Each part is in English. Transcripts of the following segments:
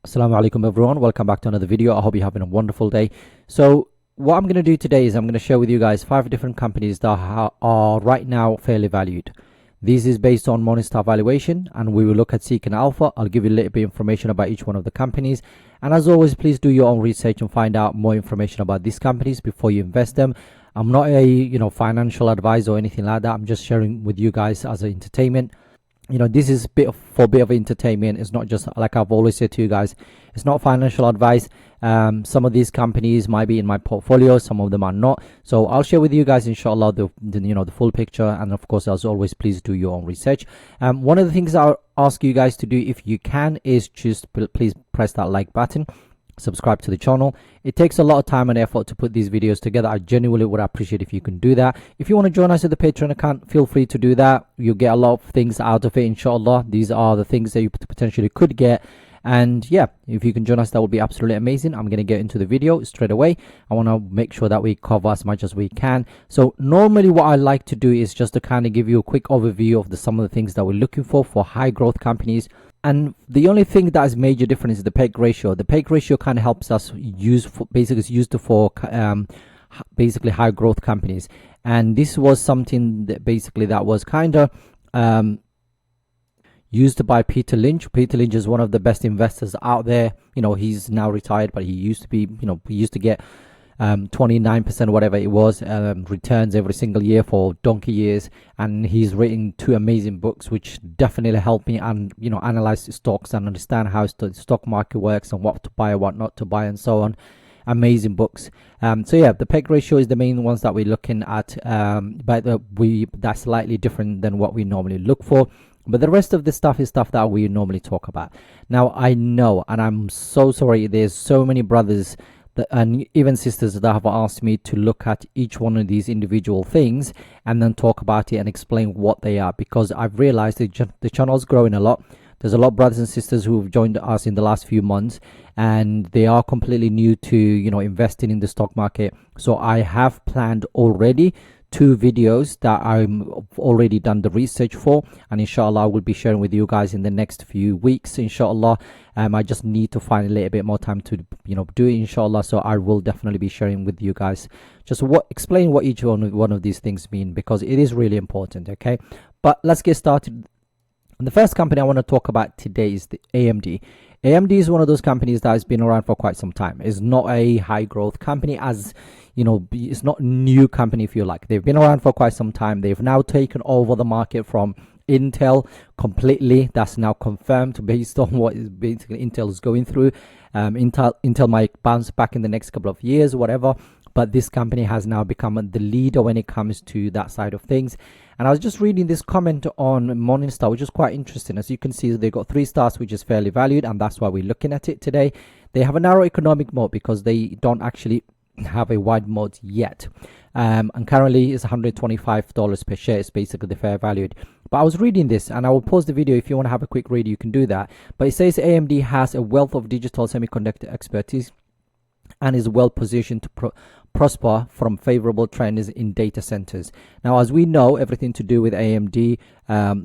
Assalamu Alaikum everyone, welcome back to another video. I hope you're having a wonderful day. So what I'm going to do today is I'm going to share with you guys 5 different companies that are right now fairly valued. This is based on Morningstar valuation, and we will look at Seek and Alpha. I'll give you a little bit of information about each one of the companies, and as always, please do your own research and find out more information about these companies before you invest them. I'm not a financial advisor or anything like that. I'm just sharing with you guys as an entertainment. This is for a bit of entertainment. It's not just, like I've always said to you guys, it's not financial advice. Some of these companies might be in my portfolio, some of them are not. So I'll share with you guys, inshallah, the full picture. And of course, as always, please do your own research. One of the things I'll ask you guys to do, if you can, is just please press that like button, subscribe to the channel. It takes a lot of time and effort to put these videos together. I genuinely would appreciate if you can do that. If you want to join us at the Patreon account, feel free to do that. You'll get a lot of things out of it, inshallah. These are the things that you potentially could get. And yeah, if you can join us, that would be absolutely amazing. I'm going to get into the video straight away. I want to make sure that we cover as much as we can. So normally what I like to do is just to kind of give you a quick overview of some of the things that we're looking for high growth companies. And the only thing that is major difference is the PEG ratio. The PEG ratio kind of helps us basically high growth companies. And this was something that that was kind of used by Peter Lynch. Peter Lynch is one of the best investors out there. He's now retired, but he used to be, he used to get 29% whatever it was returns every single year for donkey years, and he's written 2 amazing books which definitely help me and analyze the stocks and understand how the stock market works and what to buy, what not to buy, and so on. Amazing books. So yeah, the PEG ratio is the main ones that we're looking at, but that's slightly different than what we normally look for. But the rest of the stuff is stuff that we normally talk about. Now I know, and I'm so sorry, there's so many brothers and even sisters that have asked me to look at each one of these individual things and then talk about it and explain what they are, because I've realized the channel is growing a lot. There's a lot of brothers and sisters who've joined us in the last few months, and they are completely new to investing in the stock market. So I have planned already 2 videos that I'm already done the research for, and inshallah I will be sharing with you guys in the next few weeks, inshallah. I just need to find a little bit more time to do it, inshallah. So I will definitely be sharing with you guys just explain what each one of these things mean, because it is really important. Okay, but let's get started. The first company I want to talk about today is the AMD. AMD is one of those companies that has been around for quite some time. It's not a high growth company, as it's not a new company, if you like. They've been around for quite some time. They've now taken over the market from Intel completely. That's now confirmed based on what is basically Intel is going through. Intel might bounce back in the next couple of years, whatever, but this company has now become the leader when it comes to that side of things. And I was just reading this comment on Morningstar, which is quite interesting. As you can see, they got 3 stars, which is fairly valued, and that's why we're looking at it today. They have a narrow economic mode because they don't actually have a wide mode yet, and currently it's $125 per share. It's basically the fair valued. But I was reading this, and I will pause the video if you want to have a quick read. You can do that. But it says AMD has a wealth of digital semiconductor expertise and is well positioned to prosper from favorable trends in data centers. Now, as we know, everything to do with AMD,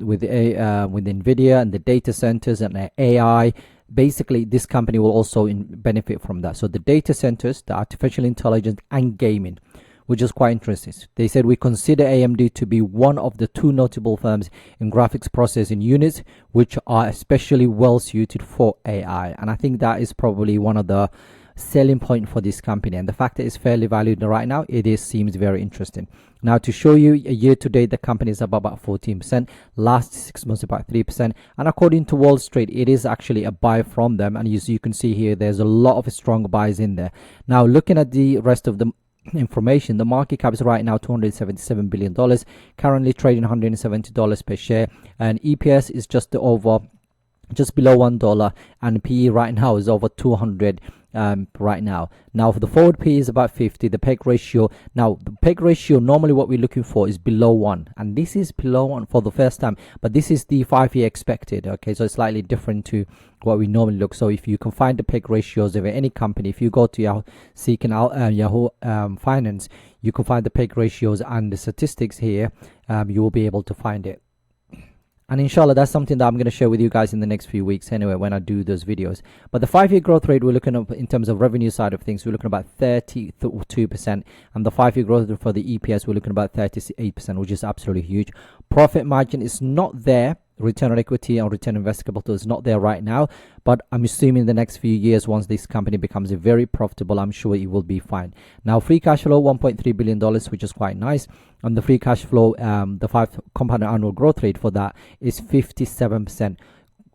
with NVIDIA and the data centers and AI, basically this company will also benefit from that. So the data centers, the artificial intelligence, and gaming, which is quite interesting. They said we consider AMD to be one of the 2 notable firms in graphics processing units which are especially well suited for AI. And I think that is probably one of the selling point for this company, and the fact that it's fairly valued right now, seems very interesting. Now, to show you, a year to date the company is up about 14%, last 6 months about 3%, and according to Wall Street, it is actually a buy from them. And you can see here there's a lot of strong buys in there. Now, looking at the rest of the information, the market cap is right now $277 billion, currently trading $170 per share, and EPS is just below $1, and PE right now is over 200 right now. Now, for the forward P is about 50. The PEG ratio, now the PEG ratio, normally what we're looking for is below 1, and this is below 1 for the first time, but this is the 5-year expected. Okay, so it's slightly different to what we normally look. So if you can find the PEG ratios of any company, if you go to Yahoo Seek and Yahoo Finance, you can find the PEG ratios and the statistics here. You will be able to find it. And inshallah, that's something that I'm going to share with you guys in the next few weeks anyway, when I do those videos. But the 5-year growth rate, we're looking at, in terms of revenue side of things, we're looking at about 32%. And the 5-year growth rate for the EPS, we're looking at about 38%, which is absolutely huge. Profit margin is not there. Return on equity and return on invested capital is not there right now, but I'm assuming in the next few years, once this company becomes very profitable, I'm sure it will be fine. Now, free cash flow, $1.3 billion, which is quite nice. And the free cash flow, the 5 compound annual growth rate for that is 57%.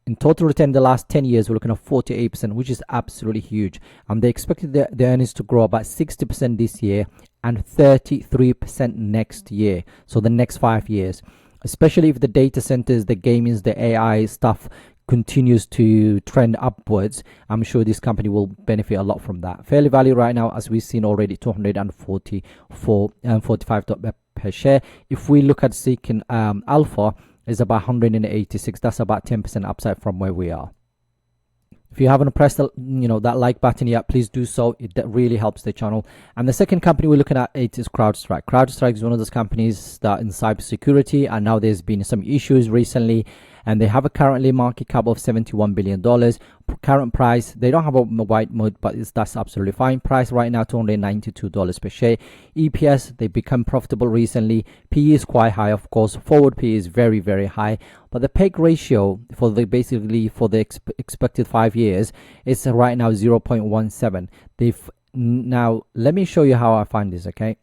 In total return in the last 10 years, we're looking at 48%, which is absolutely huge. And they expected the earnings to grow about 60% this year and 33% next year. So the next 5 years. Especially if the data centers, the gaming, the AI stuff continues to trend upwards, I'm sure this company will benefit a lot from that. Fairly value right now, as we've seen already, 244 and 45 per share. If we look at Seeking Alpha, is about 186. That's about 10% upside from where we are. If you haven't pressed the, that like button yet, please do so. That really helps the channel. And the second company we're looking at is CrowdStrike. CrowdStrike is one of those companies that in cybersecurity, and now there's been some issues recently, and they have a currently market cap of $71 billion. Current price, they don't have a white mode, but that's absolutely fine. Price right now, $292 per share. EPS, they become profitable recently. PE is quite high, of course. Forward PE is very, very high. But the PEG ratio for the expected 5 years is right now 0.17. Now, let me show you how I find this, okay?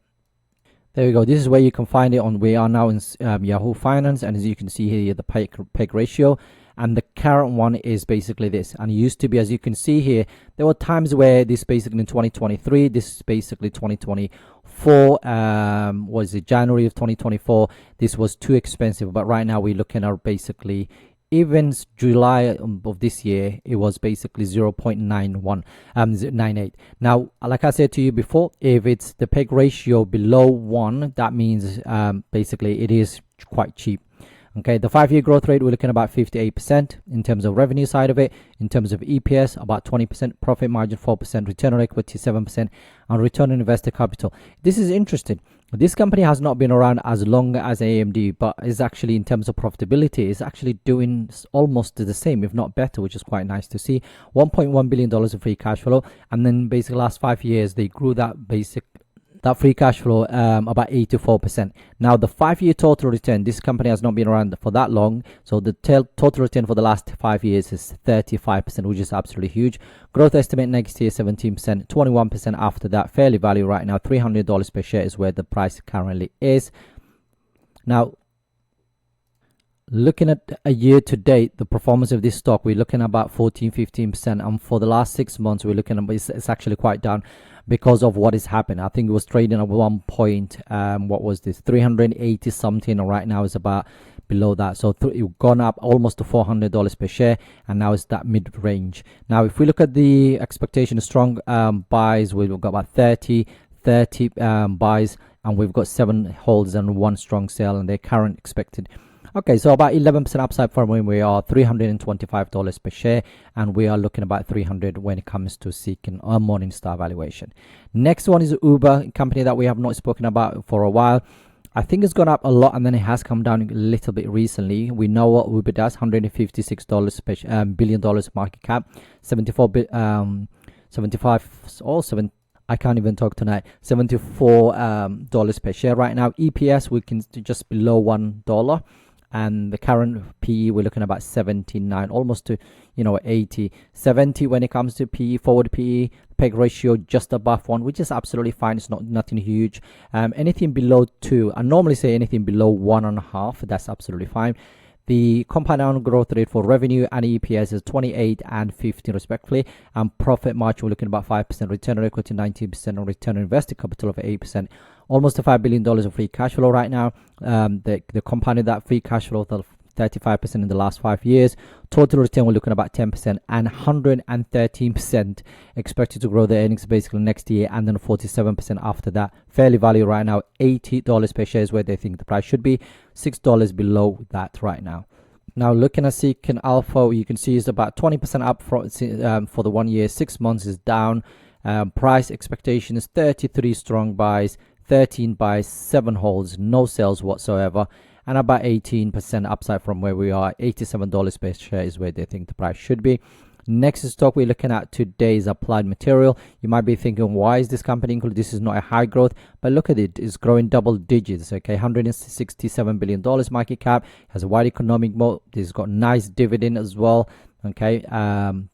There we go. This is where you can find it on. We are now in Yahoo Finance, and as you can see here, the PEG ratio. And the current one is basically this, and it used to be, as you can see here, there were times where this basically in 2023, this is basically 2024, was it January of 2024, this was too expensive, but right now we're looking at basically even July of this year, it was basically 0.98. Now, like I said to you before, if it's the PEG ratio below 1, that means basically it is quite cheap. Okay, the 5-year growth rate, we're looking at about 58% in terms of revenue side of it. In terms of EPS, about 20%, profit margin 4%, return on equity 7%, and return on invested capital. This is interesting. This company has not been around as long as AMD, but is actually, in terms of profitability, is actually doing almost the same, if not better, which is quite nice to see. $1.1 billion of free cash flow, and then basically last 5 years, they grew that free cash flow about 84%. Now, the 5-year total return, this company has not been around for that long, so the total return for the last 5 years is 35%, which is absolutely huge. Growth estimate next year 17%, 21% after that. Fairly value right now, $300 per share is where the price currently is. Now, looking at a year to date, the performance of this stock, we're looking at about 14-15%, and for the last 6 months, we're looking at it's actually quite down because of what is happening. I think it was trading at one point, what was this, 380 something, and right now it's about below that. So it's gone up almost to $400 per share, and now it's that mid range. Now, if we look at the expectation of strong buys, we've got about 30 buys, and we've got 7 holds and 1 strong sell, and their current expected. Okay, so about 11% upside from when we are, $325 per share, and we are looking about 300 when it comes to seeking a Morningstar valuation. Next one is Uber, a company that we have not spoken about for a while. I think it's gone up a lot, and then it has come down a little bit recently. We know what Uber does, $156 billion market cap, 7 I can't even talk tonight. $74 per share right now. EPS, we can just below $1. And the current PE, we're looking at about 79, almost to 80, 70 when it comes to PE. Forward PE, PEG ratio just above 1, which is absolutely fine. It's nothing huge. Anything below 2, I normally say anything below 1.5, that's absolutely fine. The compound annual growth rate for revenue and EPS is 28 and 15 respectively. And profit margin, we're looking at about 5%, return on equity 19%, and return on invested capital of 8%. Almost $5 billion of free cash flow right now. The compounded that free cash flow of 35% in the last 5 years. Total return, we're looking at about 10%, and 113% expected to grow the earnings basically next year, and then 47% after that. Fairly value right now, $80 per share is where they think the price should be, $6 below that right now. Now, looking at Seeking Alpha, you can see it's about 20% up for the 1 year. 6 months is down. Price expectation is 33 strong buys, 13 buys, 7 holds, no sales whatsoever. and about 18% upside from where we are. $87 per share is where they think the price should be. Next stock we're looking at today is Applied Material. You might be thinking, why is this company included? This is not a high growth, but look at it, it's growing double digits. Okay, $167 billion market cap, has a wide economic moat, it's got nice dividend as well. Okay,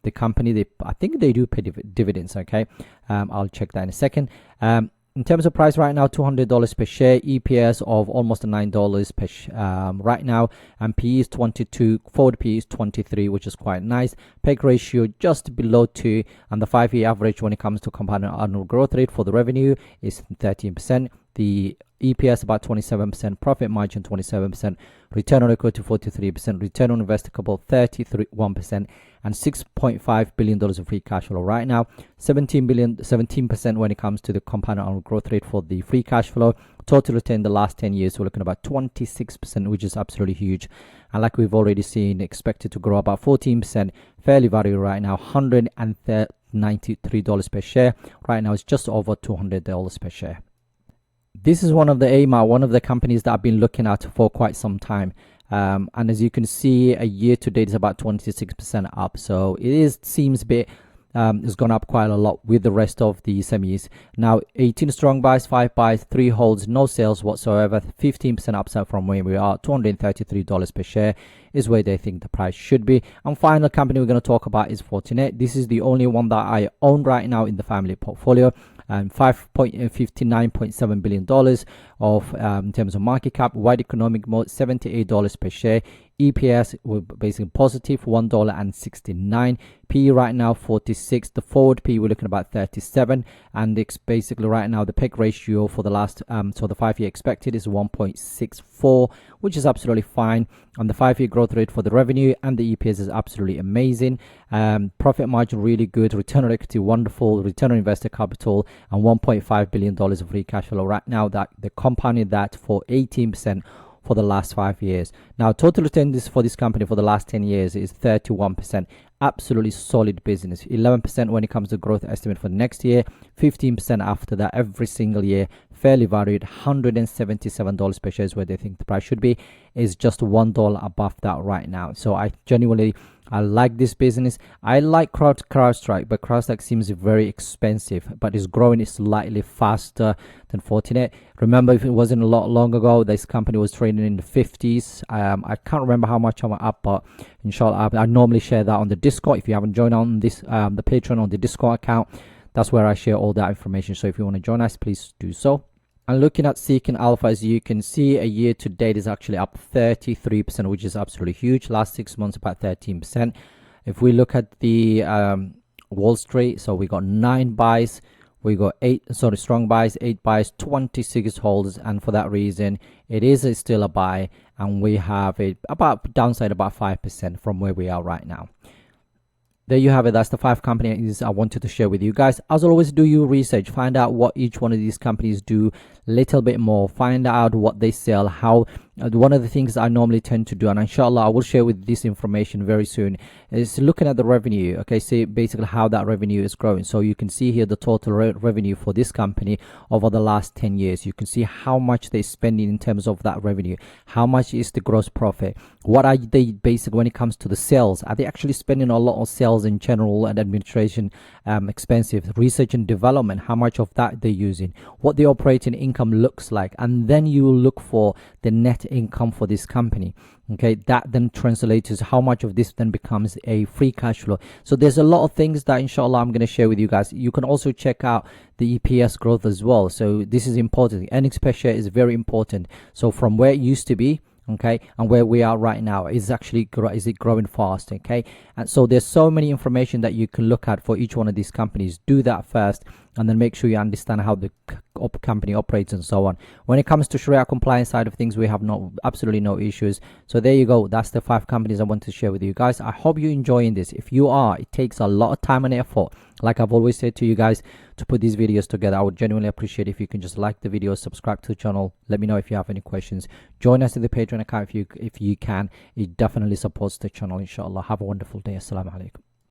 the company, I think they do pay dividends. Okay, I'll check that in a second. In terms of price right now, $200 per share, EPS of almost $9 per right now, and PE is 22, forward PE is 23, which is quite nice. PEG ratio just below 2, and the 5-year average when it comes to compounded annual growth rate for the revenue is 13%. The EPS about 27%, profit margin 27%, return on equity 43%, return on invested capital 31%, and $6.5 billion of free cash flow right now. 17% when it comes to the compound annual growth rate for the free cash flow. Total return the last 10 years, we're looking at about 26%, which is absolutely huge. And like we've already seen, expected to grow about 14%. Fairly valued right now, $193 per share. Right now, it's just over $200 per share. This is one of the AMA, one of the companies that I've been looking at for quite some time. And as you can see, a year to date is about 26% up. So it seems a bit, it's gone up quite a lot with the rest of the semis. Now, 18 strong buys, 5 buys, 3 holds, no sales whatsoever, 15% upside from where we are. $233 per share is where they think the price should be. And final company we're going to talk about is Fortinet. This is the only one that I own right now in the family portfolio. $59.7 billion of in terms of market cap, wide economic moat, $78 per share. EPS will basically positive, $1.69. PE right now 46. The forward PE we're looking at about 37, and it's basically right now the PEG ratio for the last so the 5-year expected is 1.64, which is absolutely fine. And the 5-year growth rate for the revenue and the EPS is absolutely amazing. Profit margin really good, return on equity wonderful, return on invested capital, and $1.5 billion of free cash flow right now. That the compounded that for 18% for the last 5 years. Now, total return for this company for the last 10 years is 31%. Absolutely solid business. 11% when it comes to growth estimate for next year, 15% after that every single year. Fairly valued, $177 per share is where they think the price should be. Is just $1 above that right now. So I genuinely like this business. I like CrowdStrike, but CrowdStrike seems very expensive, but it's growing slightly faster than Fortinet. Remember, if it wasn't a lot long ago, this company was trading in the 50s. I can't remember how much I'm up, but inshallah, I normally share that on the Discord. If you haven't joined on this, the Patreon on the Discord account, that's where I share all that information. So if you want to join us, please do so. And looking at Seeking Alpha, as you can see, a year to date is actually up 33%, which is absolutely huge. Last 6 months, about 13%. If we look at the Wall Street, so we got 9 buys, we got 8 strong buys, 8 buys, 26 holds, and for that reason, it is still a buy, and we have it about downside about 5% from where we are right now. There you have it. That's the 5 companies I wanted to share with you guys. As always, do your research, find out what each one of these companies do, little bit more, find out what they sell, how. One of the things I normally tend to do, and inshallah I will share with this information very soon, is looking at the revenue. Okay, see basically how that revenue is growing. So you can see here the total revenue for this company over the last 10 years. You can see how much they're spending in terms of that revenue, how much is the gross profit, what are they basically when it comes to the sales. Are they actually spending a lot on sales in general and administration expensive, research and development, how much of that they're using, what the operating income looks like, and then you will look for the net income for this company. Okay, that then translates to how much of this then becomes a free cash flow. So there's a lot of things that inshallah I'm going to share with you guys. You can also check out the EPS growth as well. So this is important. Earnings per share is very important. So from where it used to be, okay, and where we are right now, is it growing fast? Okay, and so there's so many information that you can look at for each one of these companies. Do that first, and then make sure you understand how the company operates and so on. When it comes to Sharia compliance side of things, we have absolutely no issues. So there you go. That's the 5 companies I want to share with you guys. I hope you're enjoying this. If you are, it takes a lot of time and effort, like I've always said to you guys, to put these videos together. I would genuinely appreciate if you can just like the video, subscribe to the channel, let me know if you have any questions, join us in the Patreon account if you can. It definitely supports the channel, inshallah. Have a wonderful day. Assalamu Alaikum.